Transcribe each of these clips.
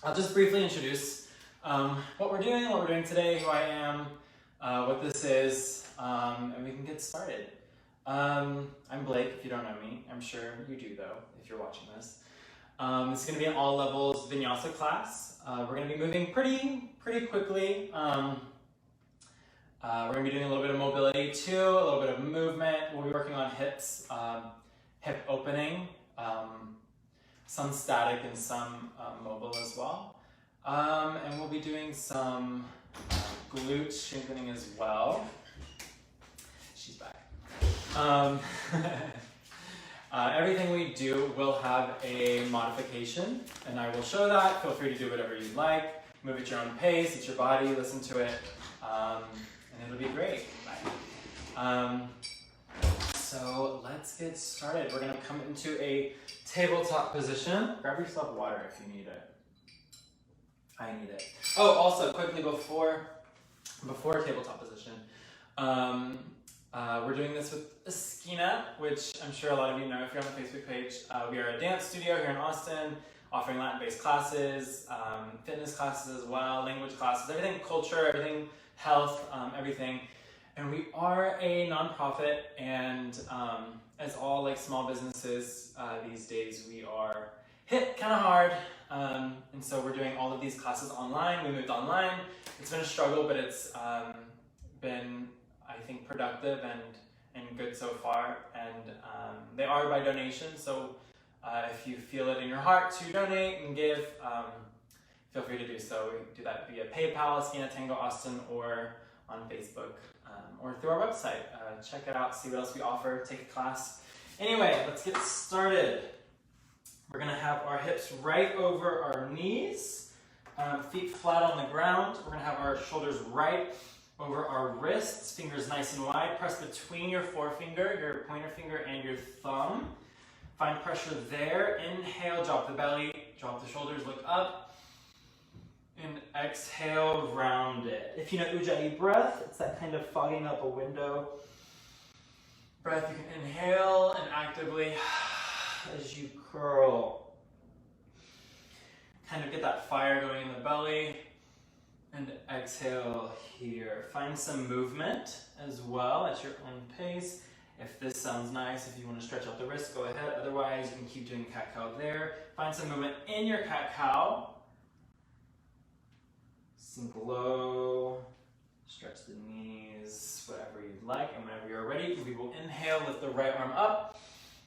I'll just briefly introduce what we're doing today, who I am, what this is, and we can get started. I'm Blake, if you don't know me. I'm sure you do, though, if you're watching this. This is going to be an all levels vinyasa class. We're going to be moving pretty quickly. We're going to be doing a little bit of mobility too, a little bit of movement. We'll be working on hips, hip opening, some static and some mobile as well. And we'll be doing some glute strengthening as well. She's back. Everything we do will have a modification, and I will show that. Feel free to do whatever you'd like. Move at your own pace, it's your body, listen to it, and it'll be great. So let's get started. We're gonna come into a tabletop position. Grab yourself water if you need it. I need it. Oh, also quickly before tabletop position, we're doing this with Eskina, which I'm sure a lot of you know if you're on the Facebook page. We are a dance studio here in Austin, offering Latin-based classes, fitness classes as well, language classes, everything culture, everything health, everything. And we are a nonprofit, and as all like small businesses these days, we are hit kind of hard. And so we're doing all of these classes online. We moved online. It's been a struggle, but it's been, I think, productive and good so far. And they are by donation, so if you feel it in your heart to donate and give, feel free to do so. We do that via PayPal, Eskina Tango Austin, or on Facebook, or through our website. Check it out, see what else we offer, take a class. Anyway, let's get started. We're gonna have our hips right over our knees, feet flat on the ground. We're gonna have our shoulders right over our wrists, fingers nice and wide. Press between your forefinger, your pointer finger, and your thumb. Find pressure there. Inhale, drop the belly, drop the shoulders, look up. And exhale, round it. If you know Ujjayi breath, it's that kind of fogging up a window breath. You can inhale and actively, as you curl, kind of get that fire going in the belly. And exhale here. Find some movement as well at your own pace. If this sounds nice, if you want to stretch out the wrist, go ahead. Otherwise, you can keep doing cat-cow there. Find some movement in your cat-cow. Sink low, stretch the knees, whatever you'd like. And whenever you're ready, we will inhale, lift the right arm up,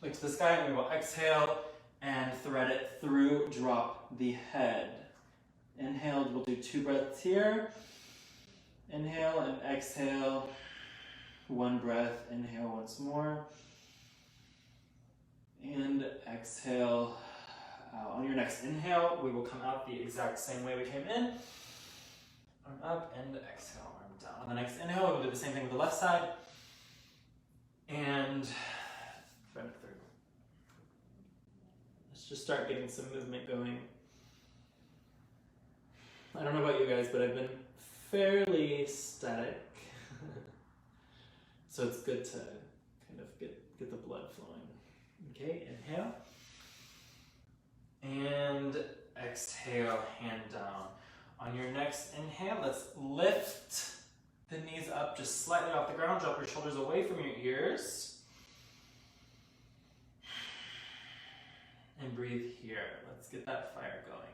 look to the sky, and we will exhale and thread it through, drop the head. Inhale, we'll do 2 breaths here. Inhale and exhale. 1 breath, inhale once more. And exhale. On your next inhale, we will come out the exact same way we came in. Arm up and exhale, arm down. On the next inhale, we'll do the same thing with the left side. And thread it through. Let's just start getting some movement going. I don't know about you guys, but I've been fairly static. So it's good to kind of get the blood flowing. Okay, inhale. And exhale, hand down. On your next inhale, let's lift the knees up just slightly off the ground. Drop your shoulders away from your ears. And breathe here. Let's get that fire going.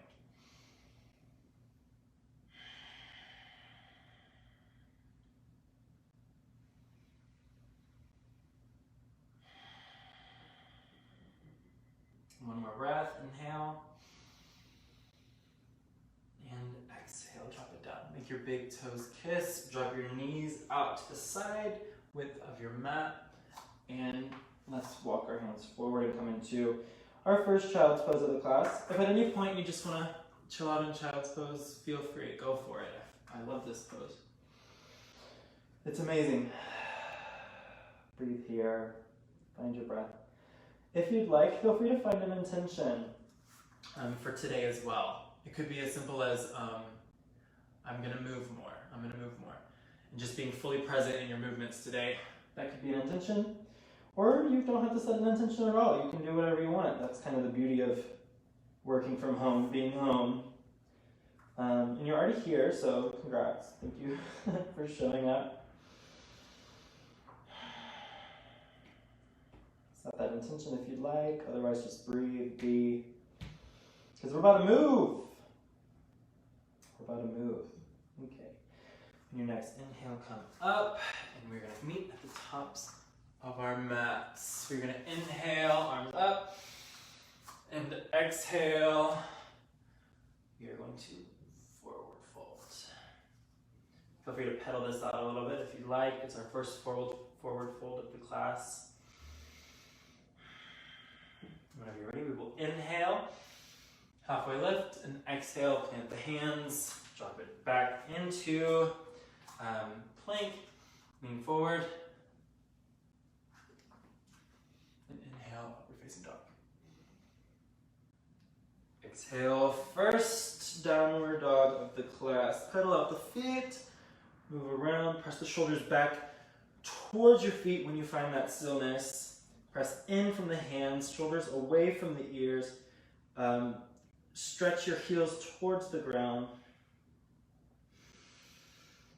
One more breath, inhale. And exhale, drop it down. Make your big toes kiss. Drop your knees out to the side, width of your mat. And let's walk our hands forward and come into our first child's pose of the class. If at any point you just want to chill out in child's pose, feel free, go for it. I love this pose. It's amazing. Breathe here, find your breath. If you'd like, feel free to find an intention for today as well. It could be as simple as, I'm gonna move more, And just being fully present in your movements today, that could be an intention. Or you don't have to set an intention at all. You can do whatever you want. That's kind of the beauty of working from home, being home. And you're already here, so congrats. Thank you for showing up. Set that intention if you'd like, otherwise just breathe, be. Because we're about to move. We're about to move. Okay. On your next inhale, come up, and we're gonna meet at the tops of our mats. We're gonna inhale, arms up, and exhale. We are going to forward fold. Feel free to pedal this out a little bit if you like. It's our first forward fold of the class. Whenever you're ready, we will inhale, halfway lift, and exhale, plant the hands, drop it back into plank, lean forward, and inhale, upward facing dog. Exhale, first downward dog of the class. Pedal out the feet, move around, press the shoulders back towards your feet when you find that stillness. Press in from the hands, shoulders away from the ears. Stretch your heels towards the ground.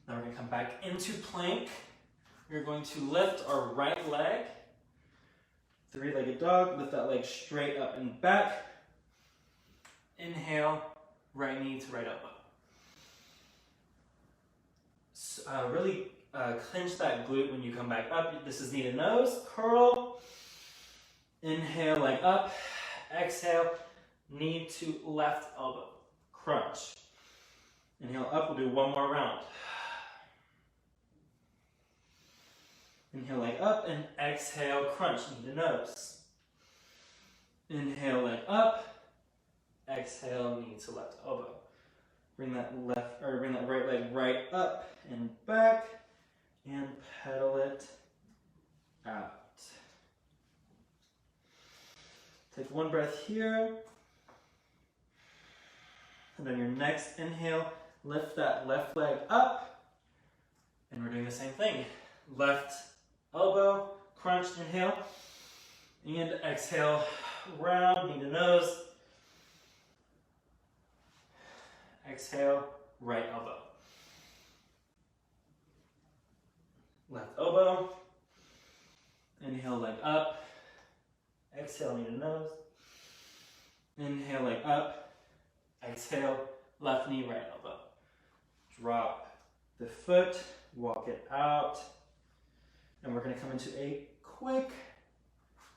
Now we're going to come back into plank. We're going to lift our right leg. Three-legged dog. Lift that leg straight up and back. Inhale, right knee to right elbow. Really clench that glute when you come back up. This is knee to nose. Curl. Inhale, leg up. Exhale, knee to left elbow. Crunch. Inhale up, we'll do one more round. Inhale, leg up, and exhale, crunch, knee to nose. Inhale, leg up. Exhale, knee to left elbow. Bring that right leg right up and back, and pedal it out. Take one breath here. And on your next inhale, lift that left leg up. And we're doing the same thing. Left elbow, crunch, inhale. And exhale, round, knee to nose. Exhale, right elbow. Left elbow. Inhale, leg up. Exhale, knee to nose. Inhale, leg up. Exhale, left knee, right elbow. Drop the foot, walk it out. And we're going to come into a quick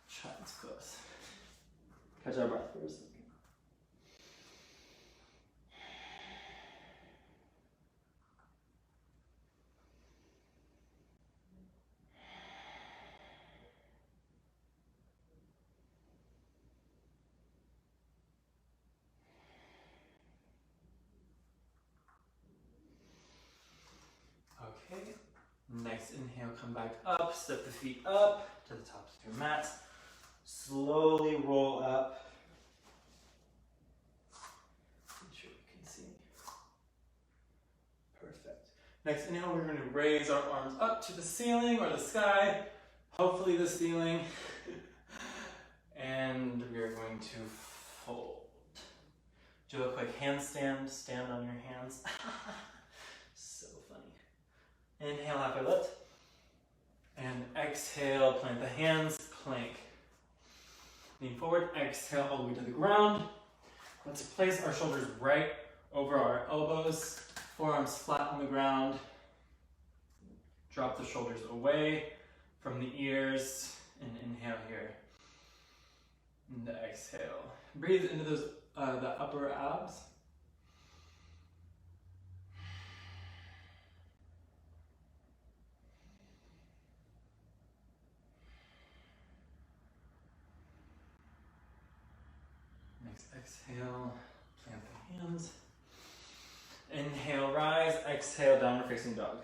child's pose. Catch our breath for a second. Okay, next inhale, come back up, step the feet up to the tops of your mat. Slowly roll up. Make sure you can see. Perfect. Next inhale, we're going to raise our arms up to the ceiling or the sky. Hopefully the ceiling. And we're going to fold. Do a quick handstand, stand on your hands. So funny. Inhale, halfway lift. And exhale, plant the hands, plank. Lean forward, exhale all the way to the ground. Let's place our shoulders right over our elbows, forearms flat on the ground. Drop the shoulders away from the ears and inhale here. And exhale. Breathe into those the upper abs. Next exhale, plant the hands. Inhale, rise. Exhale, downward facing dog.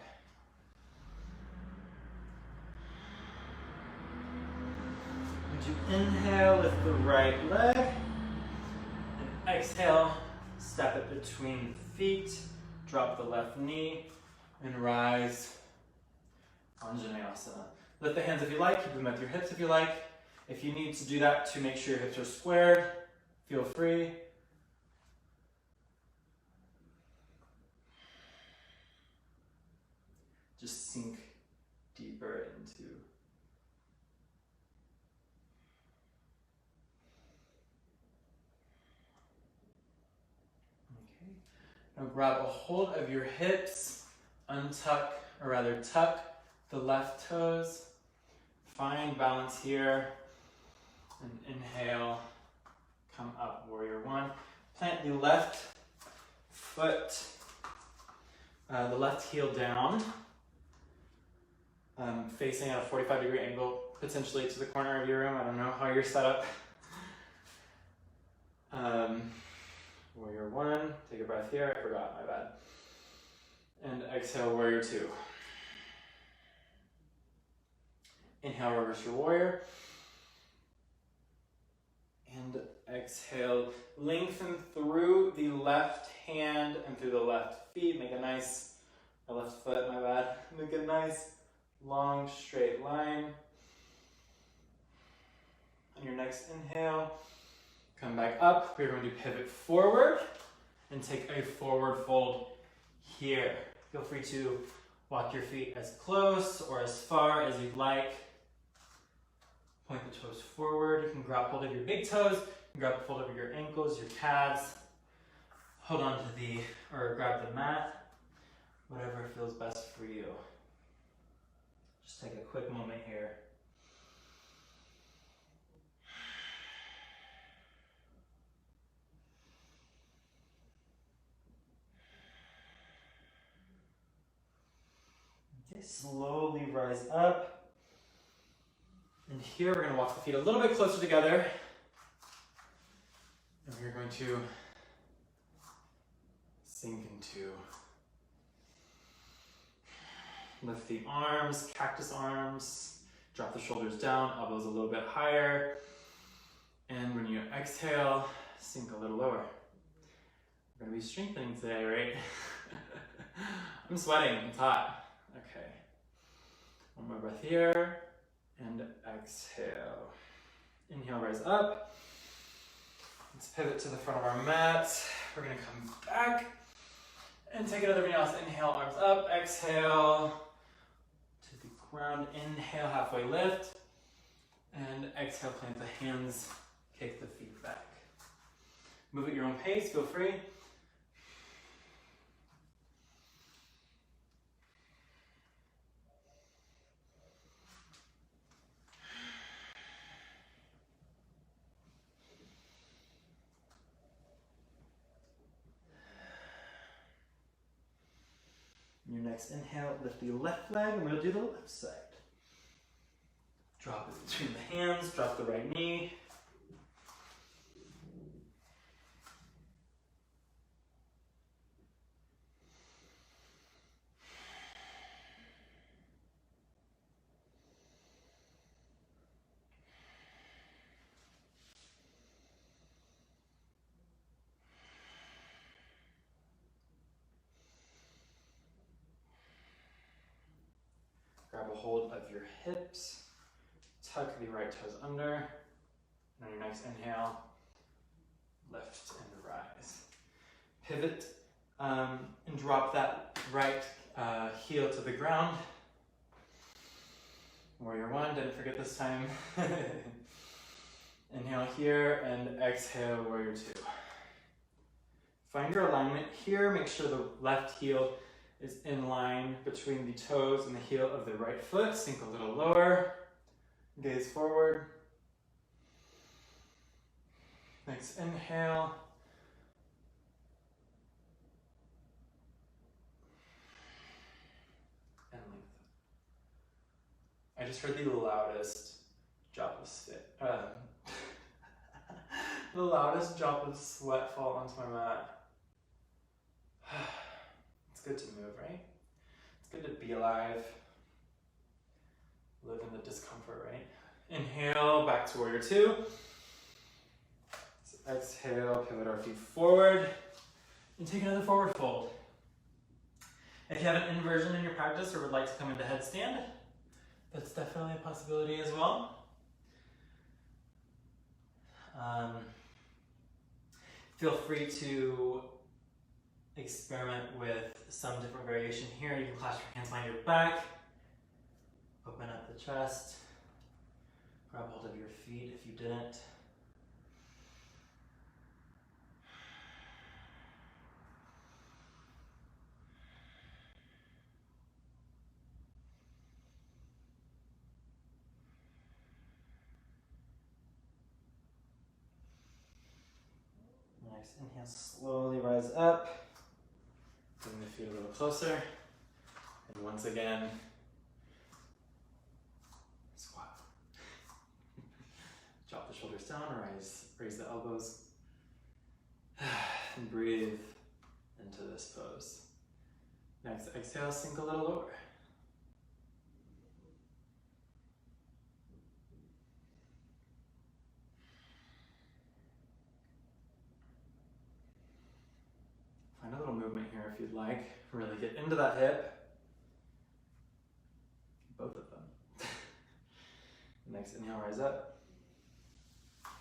Would you inhale, lift the right leg. And exhale, step it between the feet. Drop the left knee and rise. Anjaneyasana. Lift the hands if you like. Keep them at your hips if you like. If you need to do that to make sure your hips are squared, feel free. just sink deeper into. Okay. Now grab a hold of your hips, untuck, or rather tuck the left toes. Find balance here, and inhale, come up, warrior one. Plant the left foot, the left heel down, facing at a 45-degree angle, potentially to the corner of your room. I don't know how you're set up. Warrior one, take a breath here, I forgot, my bad. And exhale, warrior two. Inhale, reverse your warrior. And exhale, lengthen through the left hand and through the left feet. Make a nice, or left foot, my bad. Make a nice, long, straight line. On your next inhale, come back up. We're going to pivot forward and take a forward fold here. Feel free to walk your feet as close or as far as you'd like. Point the toes forward. You can grab hold of your big toes. You can grab hold of your ankles, your calves. Hold on to or grab the mat. Whatever feels best for you. Just take a quick moment here. Okay, slowly rise up. And here we're going to walk the feet a little bit closer together. And we're going to sink into. Lift the arms, cactus arms. Drop the shoulders down, elbows a little bit higher. And when you exhale, sink a little lower. We're going to be strengthening today, right? I'm sweating, it's hot. Okay. One more breath here. And exhale. Inhale, rise up. Let's pivot to the front of our mat. We're gonna come back and take another vinyasa. Inhale, arms up. Exhale to the ground. Inhale, halfway lift. And exhale, plant the hands, kick the feet back. Move at your own pace, feel free. Your next inhale, lift the left leg, and we'll do the left side. Drop it between the hands, drop the right knee. Grab a hold of your hips, tuck the right toes under, and on your next inhale, lift and rise. Pivot and drop that right heel to the ground. Warrior one, didn't forget this time. Inhale here and exhale, warrior two. Find your alignment here, make sure the left heel is in line between the toes and the heel of the right foot. Sink a little lower. Gaze forward. Next inhale. And lengthen. I just heard the loudest drop of spit. The loudest drop of sweat fall onto my mat. It's good to move, right? It's good to be alive. Live in the discomfort, right? Inhale, back to warrior two. So exhale, pivot our feet forward. And take another forward fold. If you have an inversion in your practice or would like to come into headstand, that's definitely a possibility as well. Feel free to experiment with some different variation here. You can clasp your hands behind your back, open up the chest, grab hold of your feet if you didn't. Next inhale, slowly rise up, bring the feet a little closer, and once again, squat. Drop the shoulders down, raise the elbows, and breathe into this pose. Next exhale, sink a little lower. Find a little movement here if you'd like. Really get into that hip. Both of them. Next inhale, rise up.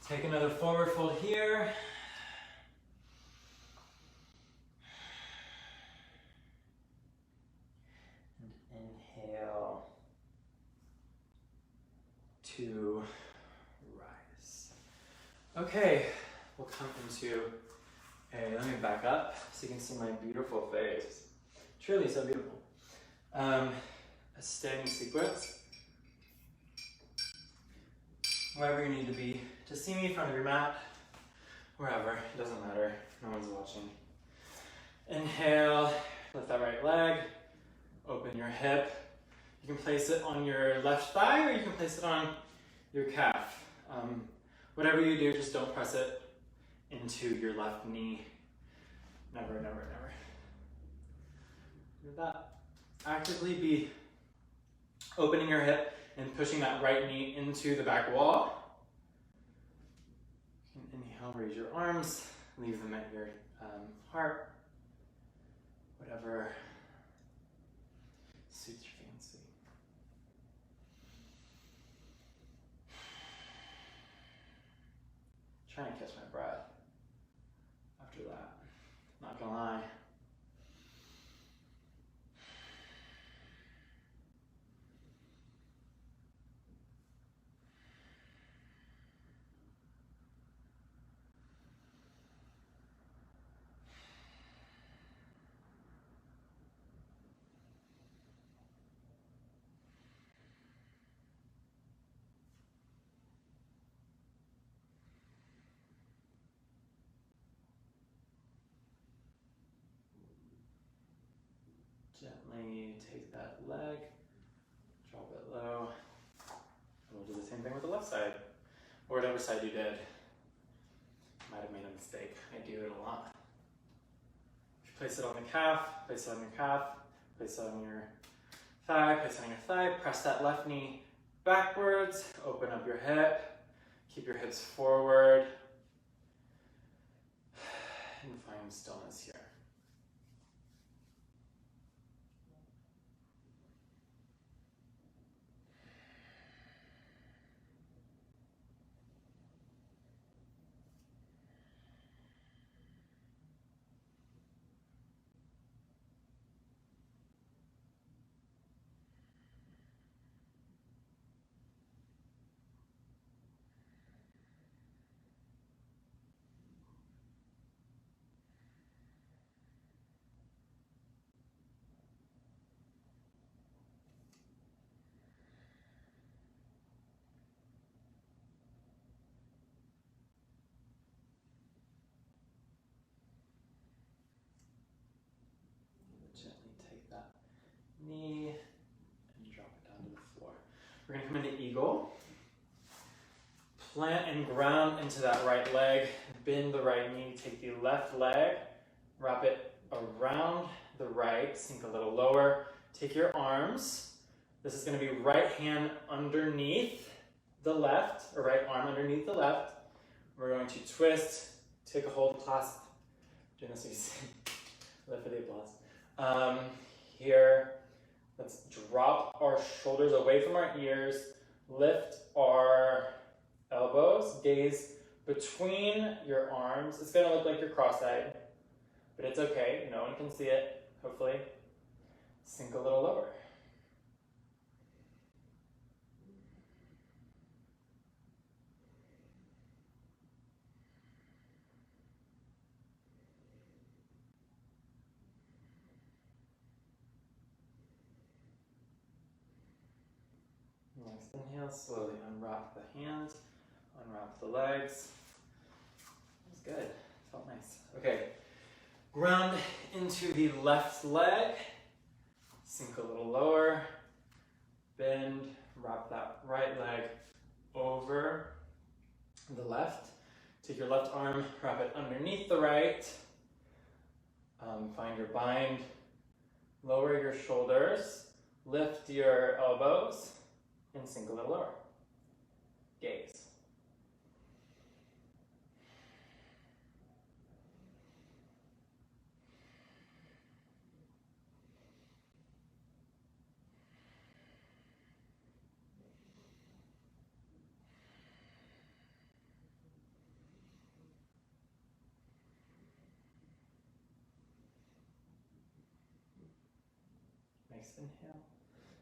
Take another forward fold here. And inhale to rise. Okay, we'll come into let me back up so you can see my beautiful face. Truly so beautiful. A standing sequence. Wherever you need to be to see me in front of your mat, wherever, it doesn't matter, no one's watching. Inhale, lift that right leg, open your hip. You can place it on your left thigh or you can place it on your calf. Whatever you do, just don't press it into your left knee. Never, never, never. Do that. Actively be opening your hip and pushing that right knee into the back wall. You can inhale, raise your arms, leave them at your heart. Whatever suits your fancy. Trying to catch my breath after that. Not gonna lie. Gently take that leg, drop it low, and we'll do the same thing with the left side, or whatever side you did. Might have made a mistake. I do it a lot. If you place it on the calf, place it on your calf, place it on your thigh, place it on your thigh, press that left knee backwards, open up your hip, keep your hips forward, and find stillness here. Gently take that knee and drop it down to the floor. We're going to come into eagle. Plant and ground into that right leg. Bend the right knee. Take the left leg. Wrap it around the right. Sink a little lower. Take your arms. This is going to be right hand underneath the left, or right arm underneath the left. We're going to twist, take a hold, clasp. Doing this so you see. Lift for the applause. Here, let's drop our shoulders away from our ears, lift our elbows, gaze between your arms. It's gonna look like you're cross-eyed. but it's okay. No one can see it, hopefully. Sink a little lower. Next inhale, slowly unwrap the hands, unwrap the legs. That was good, felt nice. Okay, ground into the left leg, sink a little lower, bend, wrap that right leg over the left. Take your left arm, wrap it underneath the right. Find your bind, lower your shoulders, lift your elbows, and sink a little lower. Gaze. Nice inhale.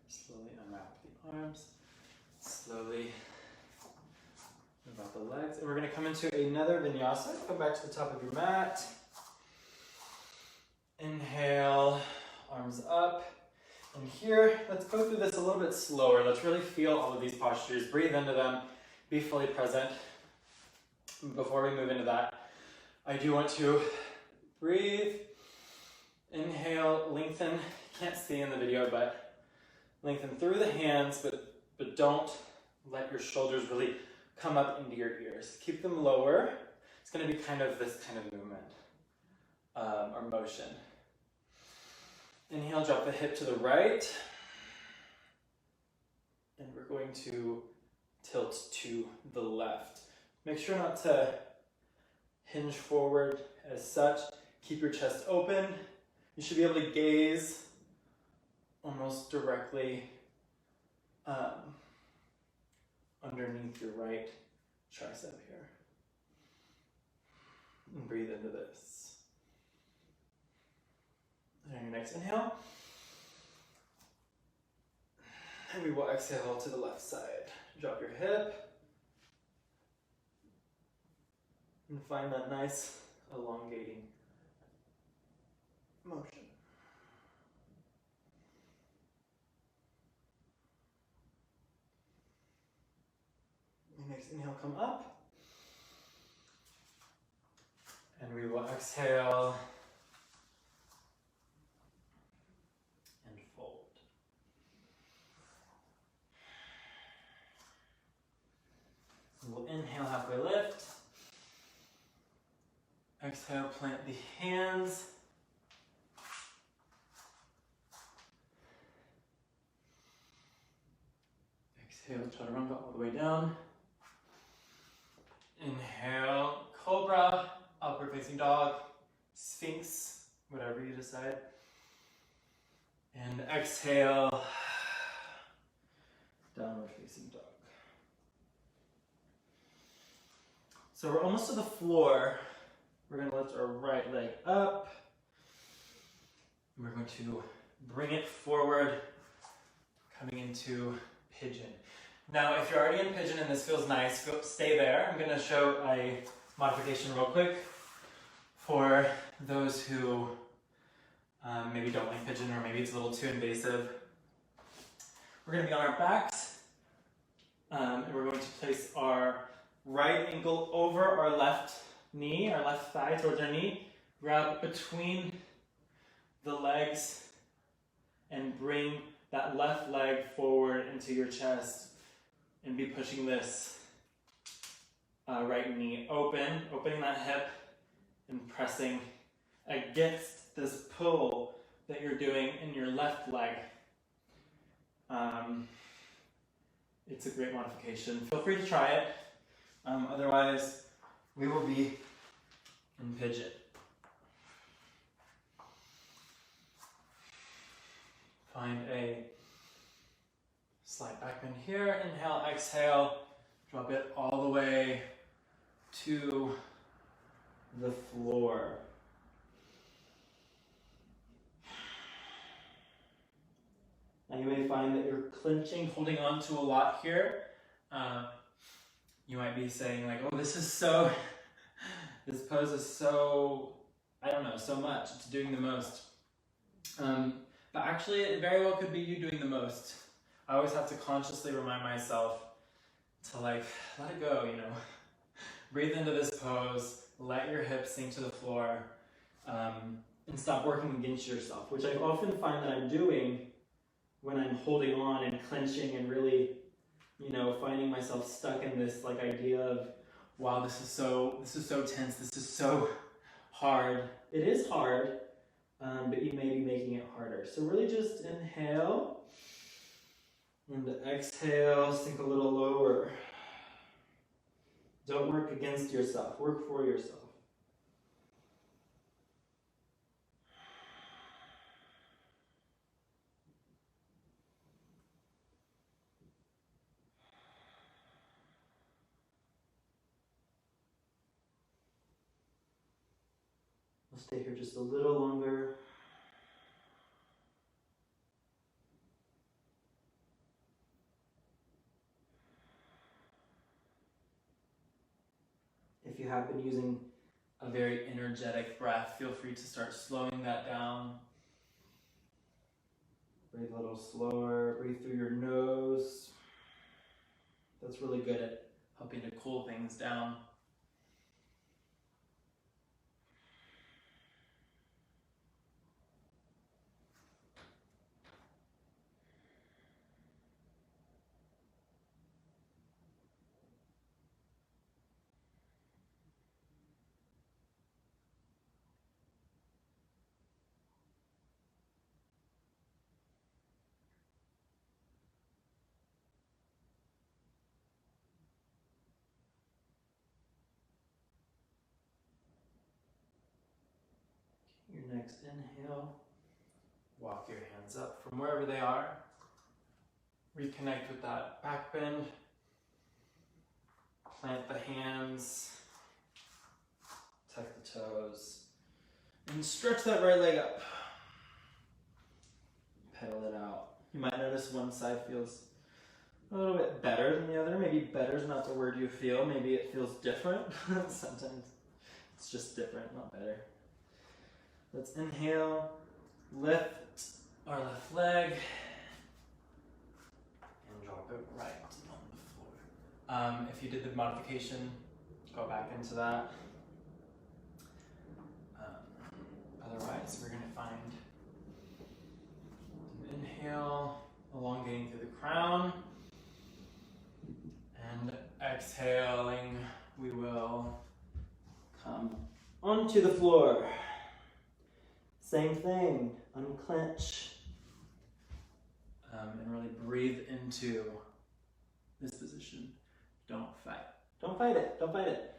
Slowly unwrap the arms. Slowly move out the legs. And we're going to come into another vinyasa. Come back to the top of your mat. Inhale, arms up. And here, let's go through this a little bit slower. Let's really feel all of these postures. Breathe into them. Be fully present. Before we move into that, I do want to breathe. Inhale, lengthen. Can't see in the video, but lengthen through the hands, but don't let your shoulders really come up into your ears. Keep them lower. It's going to be kind of this kind of movement or motion. Inhale, drop the hip to the right. And we're going to tilt to the left. Make sure not to hinge forward as such. Keep your chest open. You should be able to gaze almost directly underneath your right tricep here. And breathe into this. And on your next inhale, and we will exhale to the left side. Drop your hip and find that nice elongating motion. Next inhale, come up. And we will exhale and fold. We'll inhale, halfway lift. Exhale, plant the hands. Exhale, chaturanga all the way down. Inhale, cobra, upward facing dog, sphinx, whatever you decide. And exhale, downward facing dog. So we're almost to the floor. We're going to lift our right leg up. And we're going to bring it forward, coming into pigeon. Now, if you're already in pigeon and this feels nice, stay there. I'm going to show a modification real quick for those who maybe don't like pigeon or maybe it's a little too invasive. We're going to be on our backs and we're going to place our right ankle over our left knee, our left thigh towards our knee. Grab between the legs and bring that left leg forward into your chest. And be pushing this right knee open, opening that hip and pressing against this pull that you're doing in your left leg. It's a great modification. Feel free to try it. Otherwise, we will be in pigeon. Find a slight back bend here. Inhale, exhale. Drop it all the way to the floor. you may find that you're clenching, holding on to a lot here. You might be saying like, oh, this pose is so, I don't know, so much. It's doing the most. But actually, it very well could be you doing the most. I always have to consciously remind myself to like, let it go, you know. Breathe into this pose, let your hips sink to the floor, and stop working against yourself, which I often find that I'm doing when I'm holding on and clenching and really, you know, finding myself stuck in this like idea of, wow, this is so tense, this is so hard. It is hard, but you may be making it harder. So really just inhale, and exhale, sink a little lower. Don't work against yourself, work for yourself. We'll stay here just a little longer. If you have been using a very energetic breath, feel free to start slowing that down. Breathe a little slower, breathe through your nose. That's really good at helping to cool things down. Your next inhale, walk your hands up from wherever they are. Reconnect with that back bend. Plant the hands, tuck the toes, and stretch that right leg up. Pedal it out. You might notice one side feels a little bit better than the other. Maybe better is not the word you feel. Maybe it feels different. Sometimes it's just different, not better. Let's inhale, lift our left leg, and drop it right on the floor. If you did the modification, go back into that. Otherwise, we're going to find an inhale, elongating through the crown, and exhaling, we will come onto the floor. Same thing, unclench, and really breathe into this position. Don't fight. Don't fight it, don't fight it.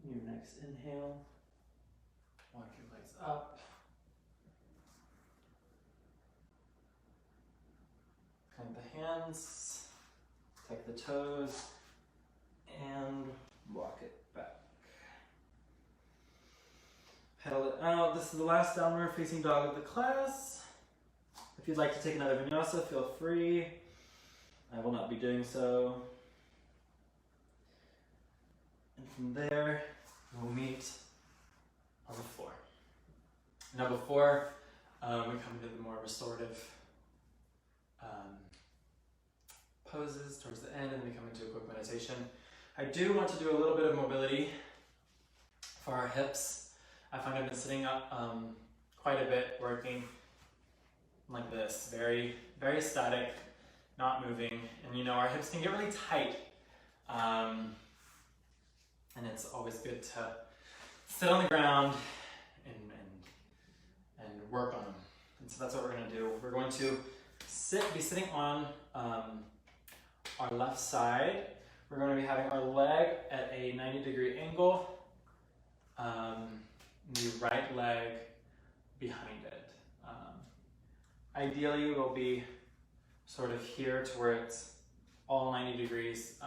Your next inhale, walk your legs up. Plant the hands, tuck the toes, and walk it back. Pedal it out. This is the last downward facing dog of the class. If you'd like to take another vinyasa, feel free. I will not be doing so. And from there, we'll meet on the floor. Now before We come to the more restorative poses towards the end, and we come into a quick meditation. I do want to do a little bit of mobility for our hips. I find I've been sitting up quite a bit, working like this, very, very static, not moving. And you know, our hips can get really tight. And it's always good to sit on the ground and work on them. And so that's what we're gonna do. We're going to be sitting on our left side. We're going to be having our leg at a 90-degree angle, the right leg behind it. Ideally, we'll be sort of here to where it's all 90 degrees,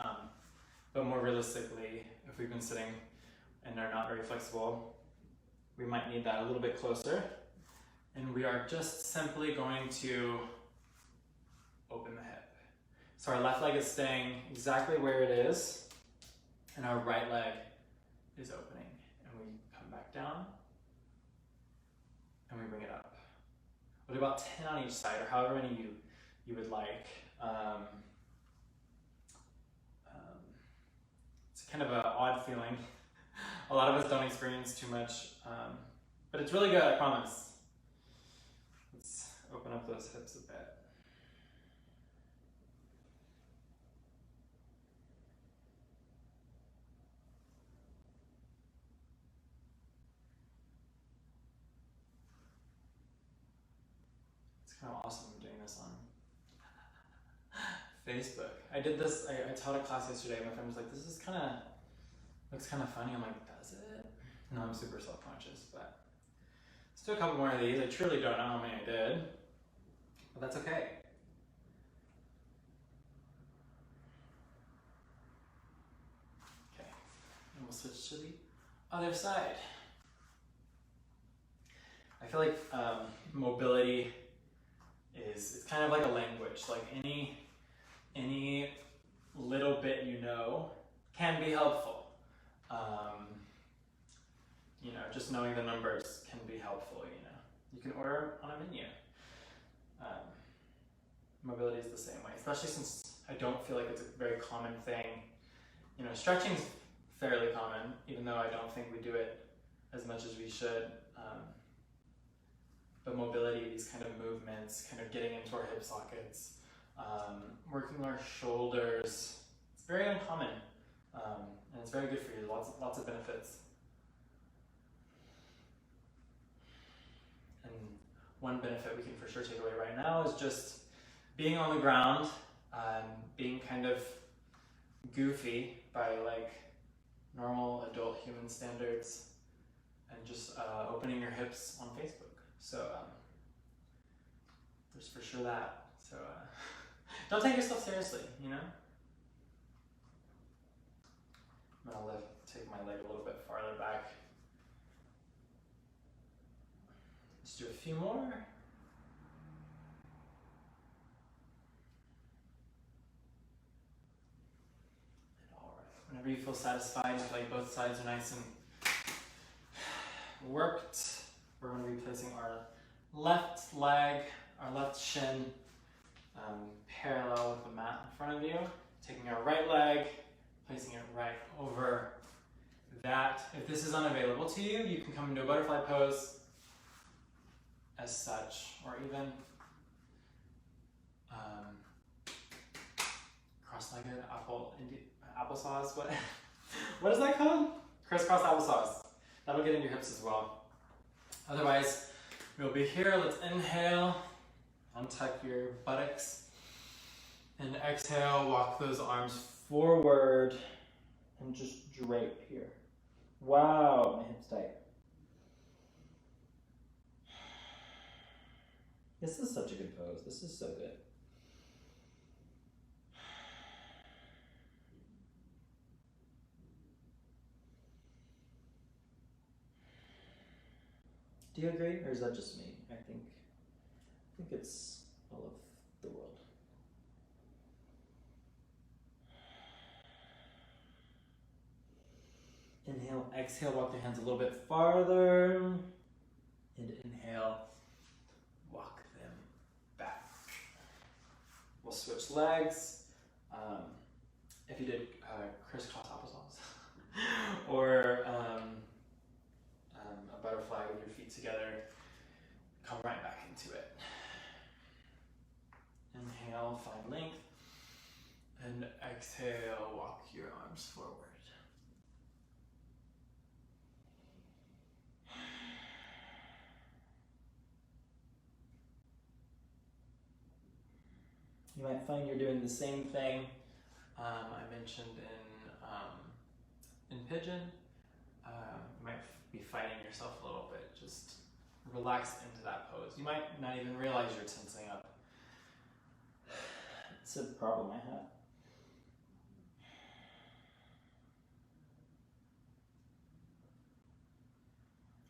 but more realistically, if we've been sitting and are not very flexible, we might need that a little bit closer. And we are just simply going to open the hip. So our left leg is staying exactly where it is, and our right leg is opening. And we come back down, and we bring it up. We'll do about 10 on each side, or however many you would like. It's kind of an odd feeling. A lot of us don't experience too much, but it's really good, I promise. Let's open up those hips a bit. It's kind of awesome doing this on Facebook. I did this, I taught a class yesterday, my friend was like, this is looks kind of funny. I'm like, does it? No, I'm super self-conscious, but let's do a couple more of these. I truly don't know how many I did, but that's okay. Okay, and we'll switch to the other side. I feel like mobility it's kind of like a language. Like any little bit you know can be helpful. You know, just knowing the numbers can be helpful, you know. You can order on a menu. Mobility is the same way, especially since I don't feel like it's a very common thing. You know, stretching's fairly common, even though I don't think we do it as much as we should. But mobility, these kind of movements, kind of getting into our hip sockets, working our shoulders, it's very uncommon, and it's very good for you, lots of benefits. And one benefit we can for sure take away right now is just being on the ground, being kind of goofy by like normal adult human standards, and just opening your hips on Facebook. So there's for sure that. So don't take yourself seriously, you know? I'm gonna take my leg a little bit farther back. Let's do a few more. All right, whenever you feel satisfied, you feel like both sides are nice and worked, we're going to be placing our left leg, our left shin parallel with the mat in front of you. Taking our right leg, placing it right over that. If this is unavailable to you, you can come into a butterfly pose as such, or even cross-legged applesauce. What is that called? Crisscross applesauce. That'll get in your hips as well. Otherwise, we'll be here. Let's inhale, untuck your buttocks, and exhale, walk those arms forward, and just drape here. Wow, my hips tight. This is such a good pose. This is so good. Do you agree, or is that just me? I think it's all of the world. Inhale, exhale, walk your hands a little bit farther. And inhale, walk them back. We'll switch legs. If you did crisscross applesauce or a butterfly with your feet together, come right back into it. Inhale, find length, and exhale, walk your arms forward. You might find you're doing the same thing I mentioned in pigeon. You might be fighting yourself a little bit. Just relax into that pose. You might not even realize you're tensing up. It's a problem I have.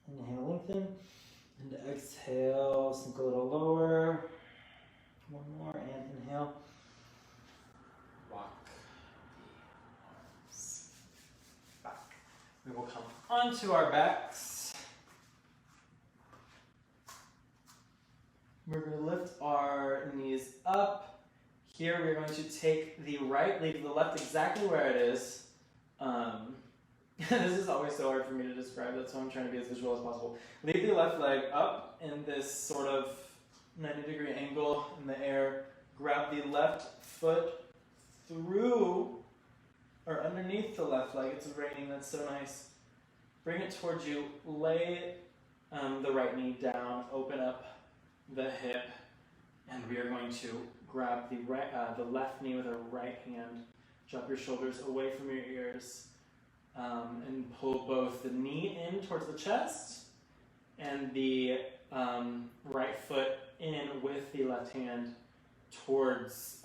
Inhale, lengthen, and exhale, sink a little lower. One more, and inhale. Walk the arms back. We will come onto our backs. We're going to lift our knees up. Here we're going to take the right, leave the left exactly where it is. This is always so hard for me to describe, that's why I'm trying to be as visual as possible. Leave the left leg up in this sort of 90-degree angle in the air. Grab the left foot through or underneath the left leg. It's raining, that's so nice. Bring it towards you. Lay the right knee down. Open up the hip. And we are going to grab the left knee with our right hand. Drop your shoulders away from your ears. And pull both the knee in towards the chest and the right foot in with the left hand towards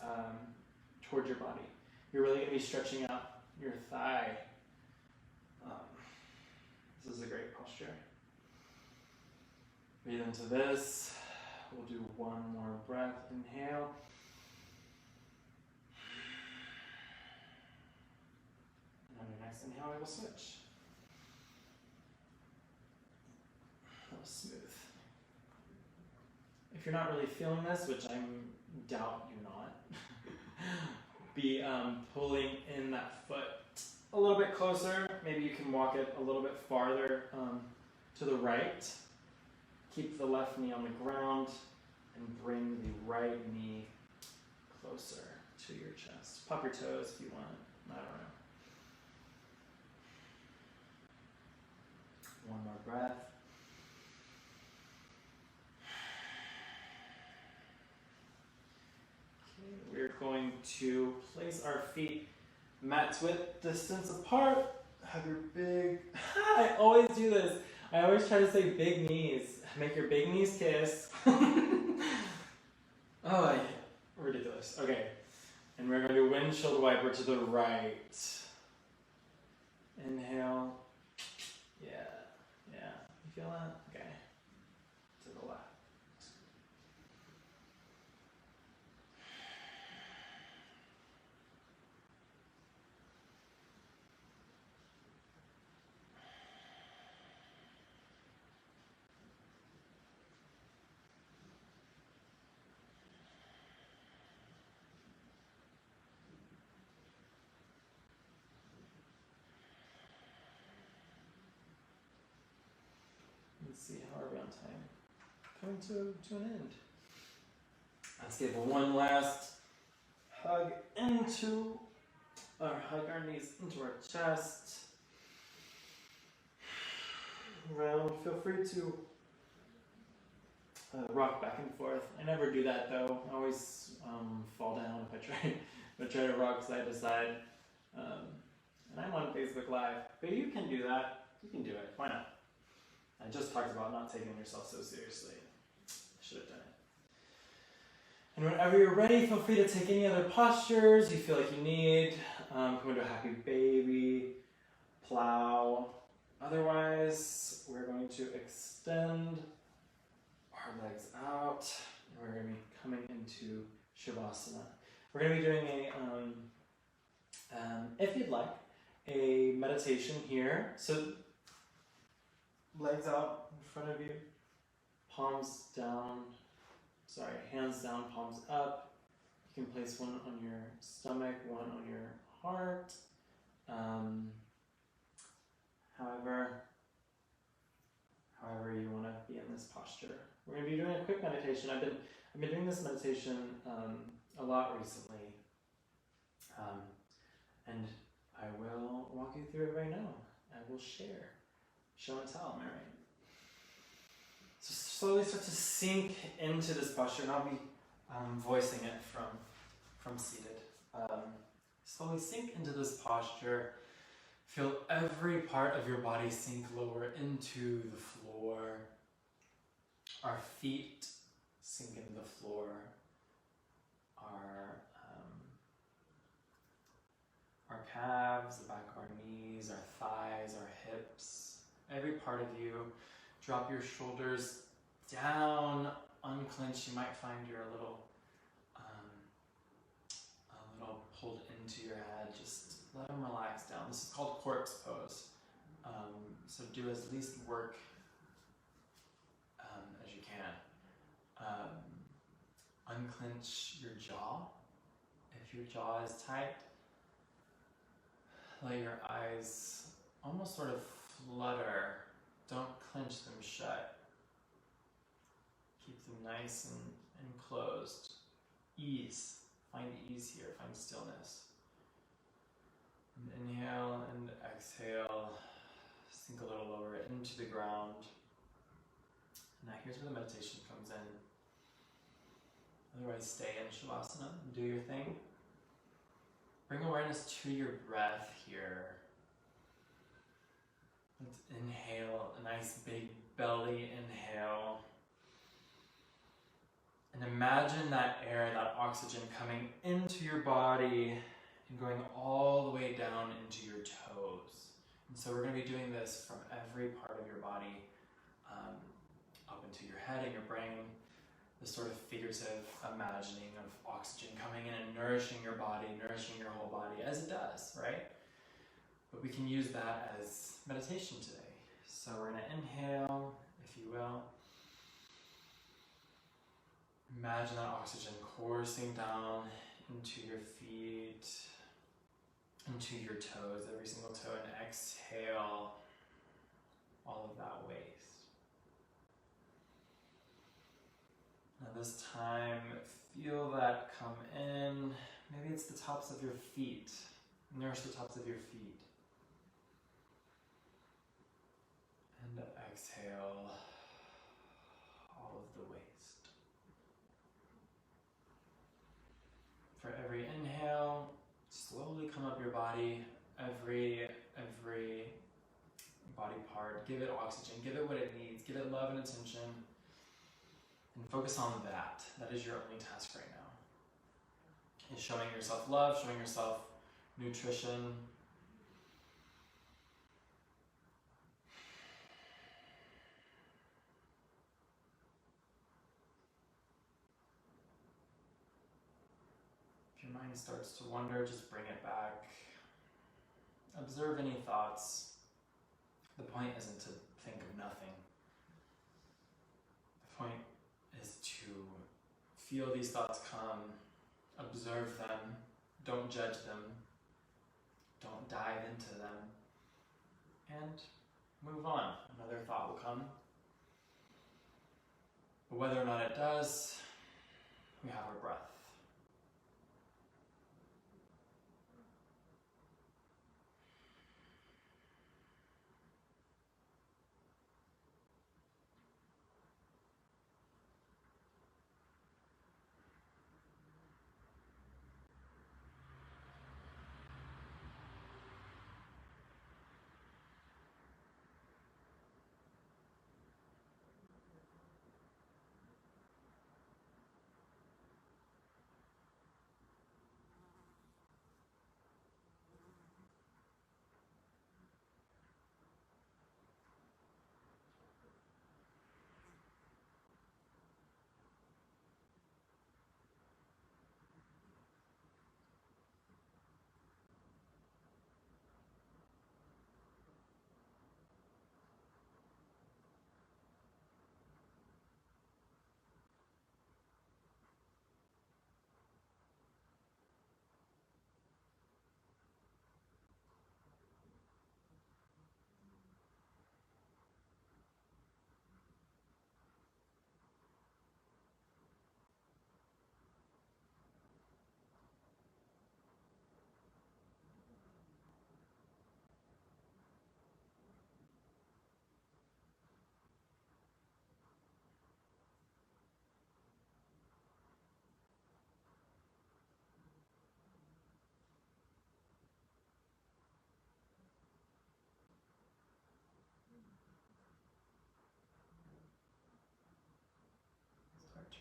your body. You're really going to be stretching out your thigh. This is a great posture. Breathe into this. We'll do one more breath. Inhale. And on your next inhale, we will switch. That was smooth. If you're not really feeling this, which I doubt you're not, be pulling in that foot a little bit closer. Maybe you can walk it a little bit farther to the right. Keep the left knee on the ground and bring the right knee closer to your chest. Pop your toes if you want. I don't know. One more breath. Okay, we're going to place our feet mat's width distance apart. Have your big, I always do this. I always try to say big knees. Make your big knees kiss. Oh, ridiculous. Okay, and we're going to do windshield wiper to the right. Inhale. Yeah. You feel that? Okay. To the left. Let's see, how are we on time? Coming to an end. Let's give one last hug hug our knees into our chest. Round. Feel free to rock back and forth. I never do that though. I always fall down if I try to rock side to side. And I'm on Facebook Live, but you can do that. You can do it. Why not? I just talked about not taking yourself so seriously. I should have done it. And whenever you're ready, feel free to take any other postures you feel like you need. Come into a happy baby, plow. Otherwise, we're going to extend our legs out. And we're going to be coming into Shavasana. We're going to be doing if you'd like, a meditation here. So legs out in front of you, palms down hands down, palms up. You can place one on your stomach, one on your heart. However you want to be in this posture. We're going to be doing a quick meditation. I've been doing this meditation a lot recently, and I will walk you through it right now. I will share, show and tell. Am I right? So slowly start to sink into this posture, and I'll be voicing it from seated. Slowly sink into this posture. Feel every part of your body sink lower into the floor. Our feet sink into the floor. Our calves, the back of our knees, our thighs, our hips. Every part of you. Drop your shoulders down, unclench. You might find you're a little pulled into your head. Just let them relax down. This is called corpse pose. So do as least work as you can. Unclench your jaw. If your jaw is tight, let your eyes almost sort of flutter. Don't clench them shut. Keep them nice and closed. Ease. Find ease here. Find stillness. And inhale and exhale. Sink a little lower into the ground. Now here's where the meditation comes in. Otherwise, stay in Shavasana and do your thing. Bring awareness to your breath here. Let's inhale, a nice big belly inhale. And imagine that air, that oxygen coming into your body and going all the way down into your toes. And so we're going to be doing this from every part of your body, up into your head and your brain. This sort of figurative imagining of oxygen coming in and nourishing your body, nourishing your whole body, as it does, right? But we can use that as meditation today. So we're going to inhale, if you will. Imagine that oxygen coursing down into your feet, into your toes, every single toe, and exhale all of that waste. Now this time, feel that come in. Maybe it's the tops of your feet. Nourish the tops of your feet. And exhale all of the waste. For every inhale, slowly come up your body, every body part. Give it oxygen, give it what it needs, give it love and attention, and focus on that. That is your only task right now. Is showing yourself love, showing yourself nutrition. If your mind starts to wander, just bring it back. Observe any thoughts. The point isn't to think of nothing. The point is to feel these thoughts come, observe them, don't judge them, don't dive into them, and move on. Another thought will come. But whether or not it does, we have our breath.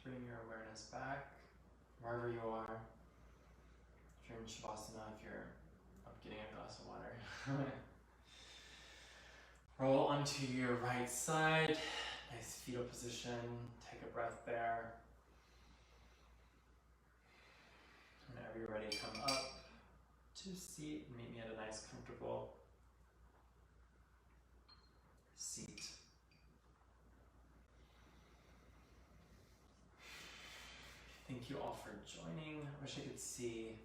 bring your awareness back wherever you are. If you're in Shavasana, if you're up getting a glass of water. Roll onto your right side. Nice fetal position. Take a breath there. Whenever you're ready, come up to seat and meet me at a nice, comfortable seat. Thank you all for joining. I wish I could see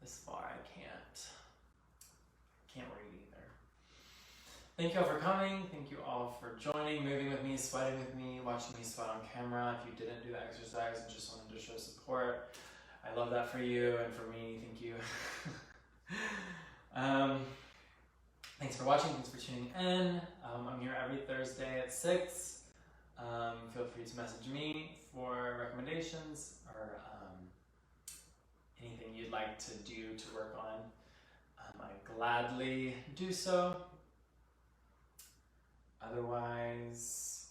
this far. I can't. Can't read either. Thank you all for coming. Thank you all for joining, moving with me, sweating with me, watching me sweat on camera. If you didn't do the exercise and just wanted to show support, I love that for you and for me. Thank you. Thanks for watching. Thanks for tuning in. I'm here every Thursday at 6. Feel free to message me for recommendations or anything you'd like to do to work on. I gladly do so. Otherwise,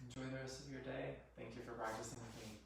enjoy the rest of your day. Thank you for practicing with me.